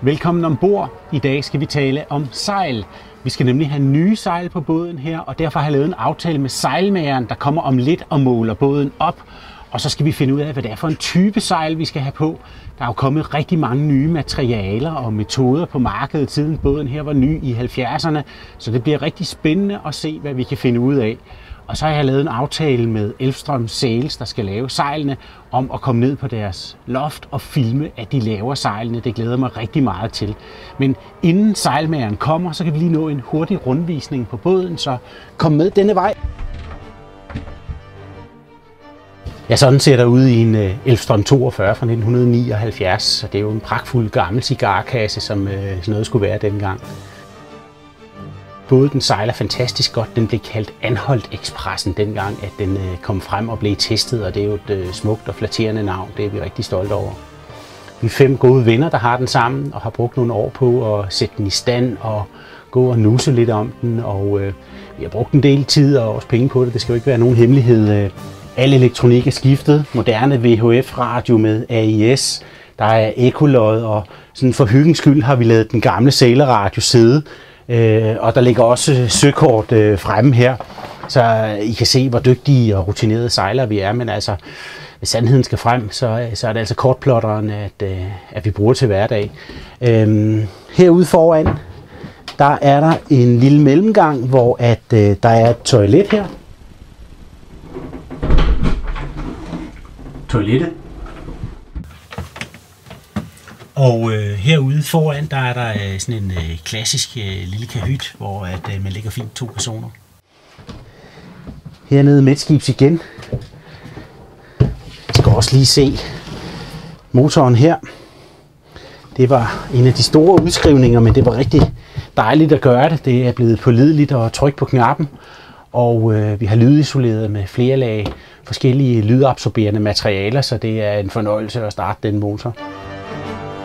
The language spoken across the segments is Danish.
Velkommen ombord. I dag skal vi tale om sejl. Vi skal nemlig have nye sejl på båden her, og derfor har jeg lavet en aftale med sejlmageren, der kommer om lidt og måler båden op. Og så skal vi finde ud af, hvad det er for en type sejl, vi skal have på. Der er jo kommet rigtig mange nye materialer og metoder på markedet, siden båden her var ny i 70'erne. Så det bliver rigtig spændende at se, hvad vi kan finde ud af. Og så har jeg lavet en aftale med Elfstrøm Sales, der skal lave sejlene, om at komme ned på deres loft og filme, at de laver sejlene. Det glæder mig rigtig meget til. Men inden sejlmageren kommer, så kan vi lige nå en hurtig rundvisning på båden, så kom med denne vej. Ja, sådan ser der ud i en Elfstrøm 42 fra 1979, så det er jo en pragtfuld gammel cigarkasse, som sådan noget skulle være dengang. Båden sejler fantastisk godt. Den blev kaldt Anholt-Expressen dengang, at den kom frem og blev testet, og det er jo et smukt og flatterende navn. Det er vi rigtig stolte over. Vi er 5 gode venner, der har den sammen, og har brugt nogle år på at sætte den i stand og gå og nusse lidt om den. Og vi har brugt en del tid og også penge på det. Det skal jo ikke være nogen hemmelighed. Al elektronik er skiftet. Moderne VHF-radio med AIS. Der er ekkolod, og sådan for hyggens skyld har vi lavet den gamle sæleradio sidde. Og der ligger også søkort fremme her, så I kan se, hvor dygtige og rutinerede sejlere vi er. Men altså, hvis sandheden skal frem, så er det altså kortplotteren, at vi bruger til hverdag. Herude foran, der er der en lille mellemgang, hvor der er et toilet her. Toilettet. Og herude foran, der er der sådan en klassisk lille kahyt, hvor man ligger fint 2 personer. Hernede midtskibs igen. Jeg skal også lige se motoren her. Det var en af de store udskrivninger, men det var rigtig dejligt at gøre det. Det er blevet pålideligt at trykke på knappen. Og vi har lydisoleret med flere lag forskellige lydabsorberende materialer, så det er en fornøjelse at starte den motor.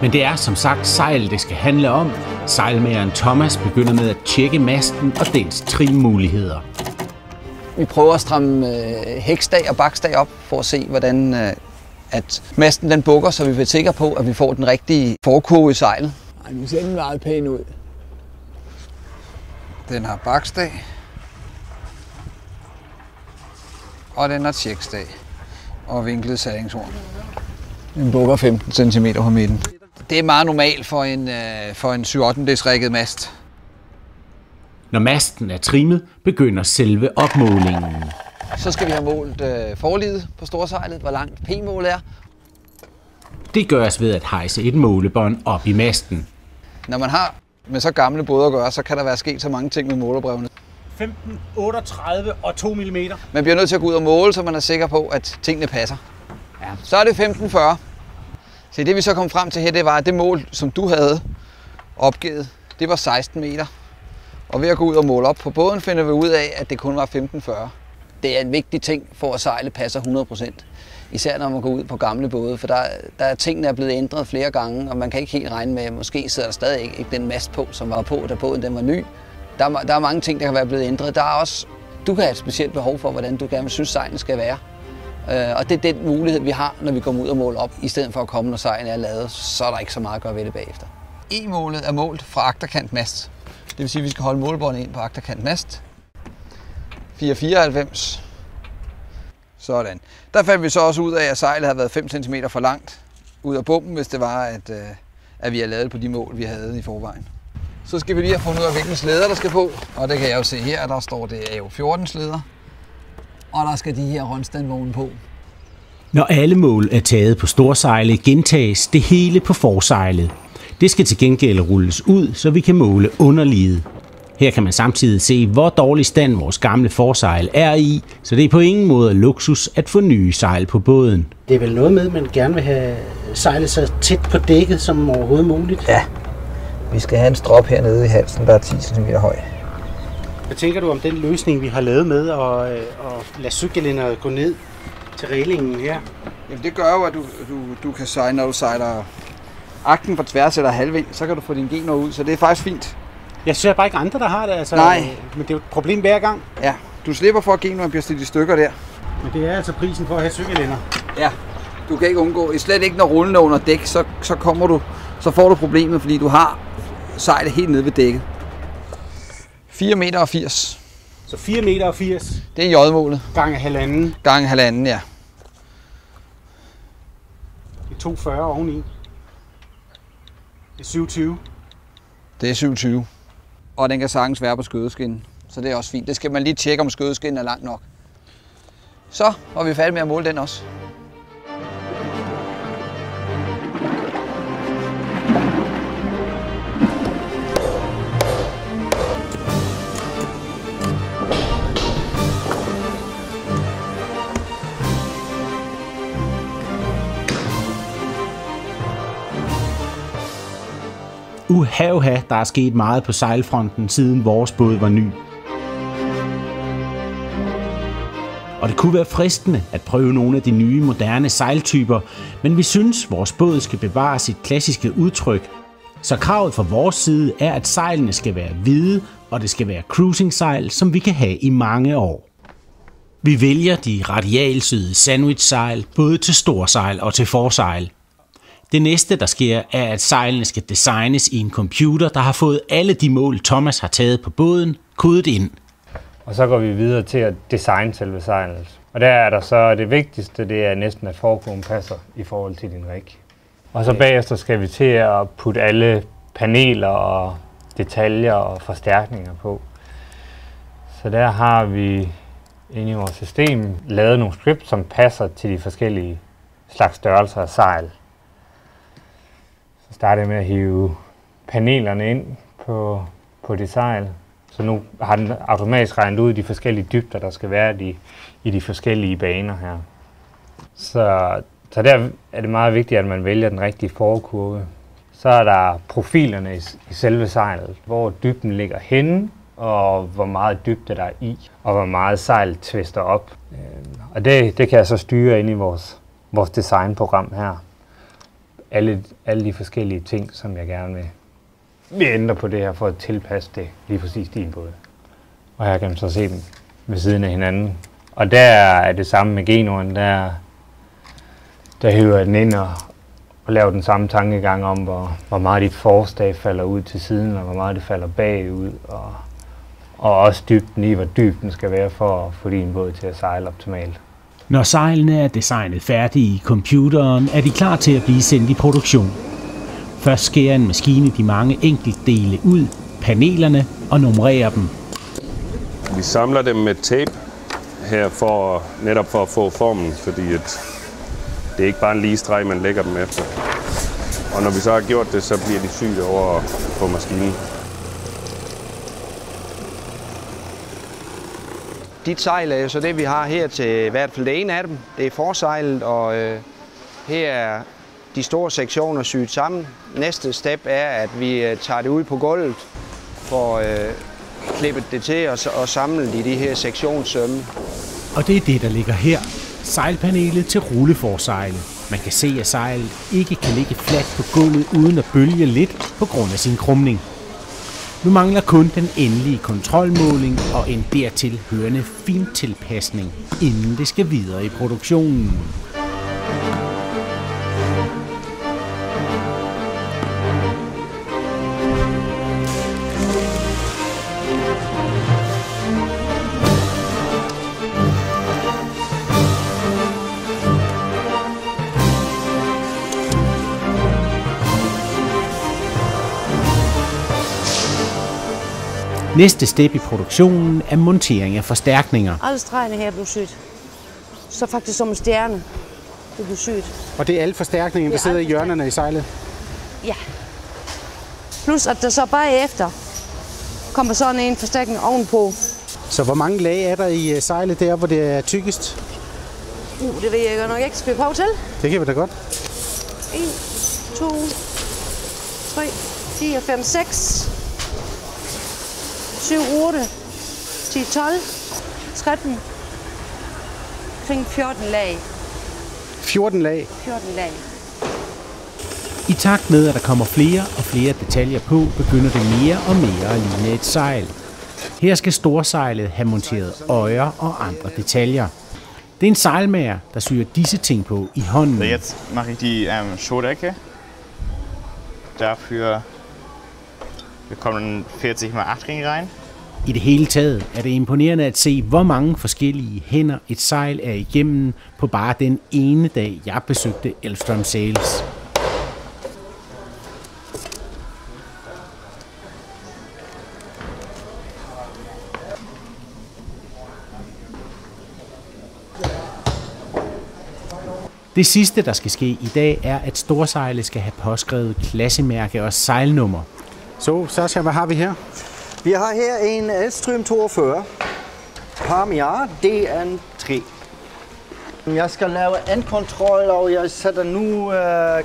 Men det er som sagt sejl, det skal handle om. Sejlmageren Thomas begynder med at tjekke masten og dens trimmuligheder. Vi prøver at stramme hækstag og bakstag op for at se, hvordan at masten den bukker, så vi bliver sikre på, at vi får den rigtige forkurve i sejlet. Nu ser den meget pæn ud. Den har bakstag. Og den har tjekstag. Og vinklet sallingshorn. Den bukker 15 cm på midten. Det er meget normalt for en 7/8 rigget mast. Når masten er trimmet, begynder selve opmålingen. Så skal vi have målt forlidet på storsejlet, hvor langt p-målet er. Det gøres ved at hejse et målebånd op i masten. Når man har med så gamle både at gøre, så kan der være sket så mange ting med målerbrevene. 15, 38 og 2 mm. Man bliver nødt til at gå ud og måle, så man er sikker på, at tingene passer. Ja. Så er det 1540. Så det vi så kom frem til her, det var, at det mål, som du havde opgivet, det var 16 meter. Og ved at gå ud og måle op på båden, finder vi ud af, at det kun var 1540. Det er en vigtig ting for at sejle passer 100%. Især når man går ud på gamle både, for der er tingene er blevet ændret flere gange, og man kan ikke helt regne med, at måske sidder der stadig ikke den mast på, som var på, da båden den var ny. Der er mange ting, der kan være blevet ændret. Der er også, du kan have et specielt behov for, hvordan du gerne synes, sejlen skal være. Og det er den mulighed, vi har, når vi kommer ud og måler op. I stedet for at komme, når sejlen er lavet, så er der ikke så meget at gøre ved det bagefter. E-målet er målt fra agterkant mast. Det vil sige, at vi skal holde målebåndet ind på agterkant mast. 494. Sådan. Der fandt vi så også ud af, at sejlet havde været 5 cm for langt ud af bomben, hvis det var, at vi havde lavet på de mål, vi havde i forvejen. Så skal vi lige have fundet ud af, hvilke slæder der skal på. Og det kan jeg jo se her, der står det er jo 14 slæder. Og der skal de her rundstandvogne på. Når alle mål er taget på storsejlet, gentages det hele på forsejlet. Det skal til gengæld rulles ud, så vi kan måle underliget. Her kan man samtidig se, hvor dårlig stand vores gamle forsejl er i, så det er på ingen måde luksus at få nye sejl på båden. Det er vel noget med, at man gerne vil have sejlet så tæt på dækket som overhovedet muligt? Ja, vi skal have en strop hernede i halsen, der er 10 cm høj. Hvad tænker du om den løsning, vi har lavet med at lade cykellænderne gå ned til reglingen her? Jamen det gør jo, at du kan sejle, når du sejler akten på tværs eller halvvind, så kan du få dine gener ud, så det er faktisk fint. Jeg ser bare ikke andre, der har det, altså. Nej. Men det er jo et problem hver gang. Ja, du slipper for, at generne bliver slidt i stykker der. Men det er altså prisen for at have cykellænder. Ja, du kan ikke undgå, slet ikke når rullende under dæk, så kommer du så får du problemet, fordi du har sejlet helt nede ved dækket. 4,80 meter. Så 4,80 meter. Det er J-målet. Gange halvanden. Gange halvanden, ja. Det er 2,40 oveni. Det er 27. Det er 27. Og den kan sagtens være på skødeskin, så det er også fint. Det skal man lige tjekke, om skødeskinen er langt nok. Så var vi færdige med at måle den også. Uha, der er sket meget på sejlfronten, siden vores båd var ny. Og det kunne være fristende at prøve nogle af de nye, moderne sejltyper, men vi synes, vores båd skal bevare sit klassiske udtryk. Så kravet fra vores side er, at sejlene skal være hvide, og det skal være cruising-sejl, som vi kan have i mange år. Vi vælger de radialsyede sandwich-sejl, både til storsejl og til forsejl. Det næste, der sker, er, at sejlene skal designes i en computer, der har fået alle de mål, Thomas har taget på båden, kodet ind. Og så går vi videre til at designe selve sejlet. Og der er der så det vigtigste, det er næsten, at forkurven passer i forhold til din rig. Og så bagefter skal vi til at putte alle paneler og detaljer og forstærkninger på. Så der har vi inde i vores system lavet nogle scripts, som passer til de forskellige slags størrelser af sejl. Så starter jeg med at hive panelerne ind på det sejl. Så nu har den automatisk regnet ud de forskellige dybder, der skal være i de forskellige baner her. Så der er det meget vigtigt, at man vælger den rigtige forkurve. Så er der profilerne i selve sejlet, hvor dybden ligger henne, og hvor meget dybde der er i, og hvor meget sejl twister op. Og det kan jeg så styre ind i vores designprogram her. Alle de forskellige ting, som jeg gerne vil ændre på det her, for at tilpasse det lige præcis din båd. Og her kan man så se dem ved siden af hinanden. Og der er det samme med Genoen, der hiver jeg den ind og laver den samme tankegang om, hvor meget dit forstav falder ud til siden, og hvor meget det falder bagud, og også dybden i, hvor dyb den skal være for at få din båd til at sejle optimalt. Når sejlene er designet færdige i computeren, er de klar til at blive sendt i produktion. Først skærer en maskine de mange enkeltdele ud, panelerne, og nummererer dem. Vi samler dem med tape her netop for at få formen, fordi det er ikke bare en lige streg, man lægger dem efter. Og når vi så har gjort det, så bliver de syet over på maskinen. Dit sejl er jo så det, vi har her til i hvert fald det ene af dem. Det er forsejlet, og her er de store sektioner syet sammen. Næste step er, at vi tager det ud på gulvet, får klippet det til og samlet i de her sektionssømme. Og det er det, der ligger her. Sejlpanelet til rulleforsejlet. Man kan se, at sejlet ikke kan ligge fladt på gulvet uden at bølge lidt på grund af sin krumning. Nu mangler kun den endelige kontrolmåling og en dertil hørende fintilpasning, inden det skal videre i produktionen. Næste step i produktionen er montering af forstærkninger. Alle stregene her blev syet. Så faktisk som en stjerne, det blev syet. Og det er alle forstærkninger, der sidder i hjørnerne i sejlet? Ja. Plus at der så bagefter kommer sådan en forstærkning ovenpå. Så hvor mange lag er der i sejlet der, hvor det er tykkest? Det ved jeg jo nok ikke. Skal vi prøve til? Det kan vi da godt. 1, 2, 3, 4, 5, 6, 7, 8, 10, 12, 13, kring 14 lag. 14 lag? 14 lag. I takt med, at der kommer flere og flere detaljer på, begynder det mere og mere at ligne et sejl. Her skal storsejlet have monteret øjer og andre detaljer. Det er en sejlmager, der syr disse ting på i hånden. Jetzt mache ich die Schodecke. dafür bekommen 40 mal 8 Ringe rein. I det hele taget er det imponerende at se, hvor mange forskellige hænder et sejl er igennem på bare den ene dag, jeg besøgte Elvstrøm Sales. Det sidste, der skal ske i dag, er, at storsejlet skal have påskrevet klassemærke og sejlnummer. Så, Sascha, hvad har vi her? Vi har her en Elvstrøm 42, Parmiar DN3. Jeg skal lave en kontrol, og jeg sætter nu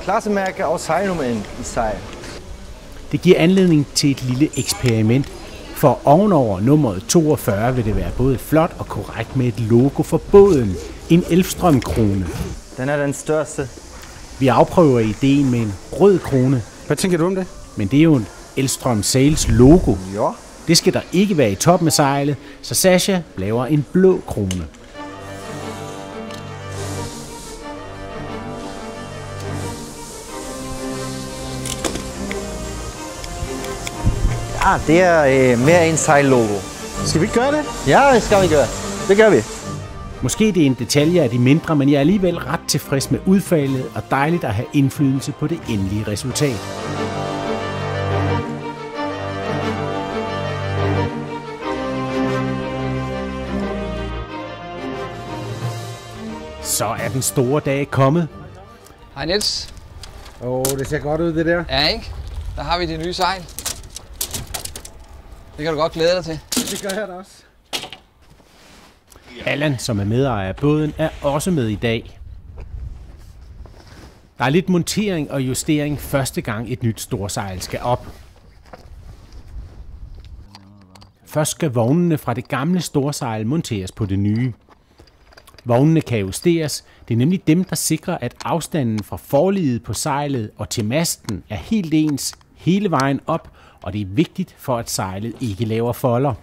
klassemærke og sejlnummer ind i sejl. Det giver anledning til et lille eksperiment, for ovenover nummeret 42 vil det være både flot og korrekt med et logo for båden, en Elvstrøm-krone. Den er den største. Vi afprøver ideen med en rød krone. Hvad tænker du om det? Men det er jo en Elvstrøm Sales logo. Ja. Det skal der ikke være i toppen af sejlet, så Sascha laver en blå krone. Ja, det er mere en sejllogo. Skal vi gøre det? Ja, det skal vi gøre. Det gør vi. Måske det er en detalje af de mindre, men jeg er alligevel ret tilfreds med udfaldet og dejligt at have indflydelse på det endelige resultat. Så er den store dag kommet. Hej Niels. Det ser godt ud, det der. Ja, ikke? Der har vi de nye sejl. Det kan du godt glæde dig til. Det gør jeg da også. Allan, som er medejer af båden, er også med i dag. Der er lidt montering og justering første gang et nyt storsejl skal op. Først skal vognene fra det gamle storsejl monteres på det nye. Vognene kan justeres. Det er nemlig dem, der sikrer, at afstanden fra forliget på sejlet og til masten er helt ens hele vejen op, og det er vigtigt for, at sejlet ikke laver folder.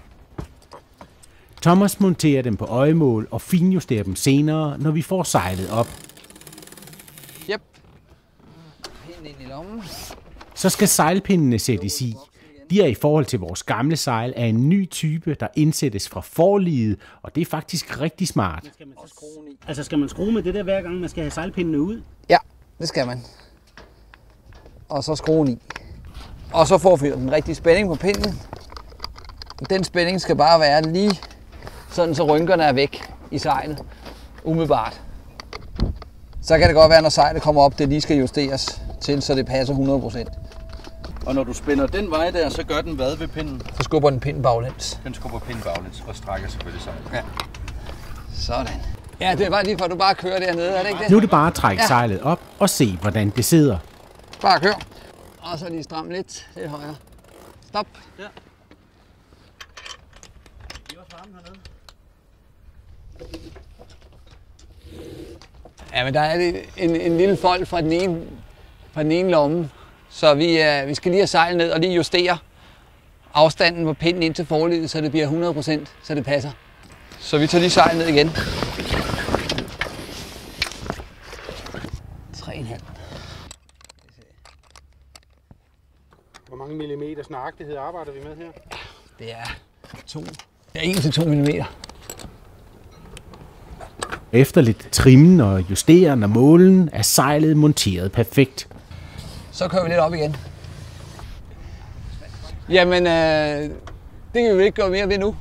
Thomas monterer dem på øjemål og finjusterer dem senere, når vi får sejlet op. Yep. Pinden ind i lommen. Så skal sejlpindene sættes i. De er i forhold til vores gamle sejl af en ny type, der indsættes fra forliget, og det er faktisk rigtig smart. Altså skal man skrue med det der hver gang, man skal have sejlpindene ud? Ja, det skal man. Og så skruen i. Og så får vi den rigtige spænding på pinden. Den spænding skal bare være lige sådan, så rynkerne er væk i sejlet. Umiddelbart. Så kan det godt være, når sejlet kommer op, det lige skal justeres til, så det passer 100%. Og når du spænder den vej der, så gør den hvad ved pinden? Så skubber den pinden baglæns. Den skubber pinden baglæns og strækker selvfølgelig sejlet. Ja. Sådan. Ja, det er bare lige for, at du bare kører dernede, er det ikke det? Nu er det bare at trække sejlet op og se, hvordan det sidder. Bare kør. Og så lige stram lidt højere. Stop. Ja. Ja, men der er en lille fold fra den ene lomme, så vi skal lige have sejlet ned og lige justere afstanden på pinden ind til forliget, så det bliver 100%, så det passer. Så vi tager lige sejlet ned igen. 3,5. Hvor mange millimeters nøjagtighed arbejder vi med her? Det er 1-2 mm. Efter lidt trimmen og justeren og målen er sejlet monteret perfekt. Så kører vi lidt op igen. Jamen, det kan vi ikke gøre mere ved nu.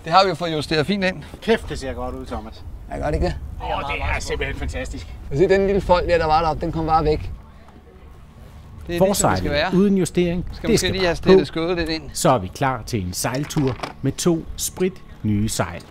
Det har vi jo fået justeret fint ind. Kæft, det ser godt ud, Thomas. Ja, gør det ikke det? Det er simpelthen fantastisk. Se, den lille fold der var deroppe, den kom bare væk. Det er Forsejlet uden justering, det skal lige have stillet skødet lidt ind. Så er vi klar til en sejltur med 2 sprit nye sejl.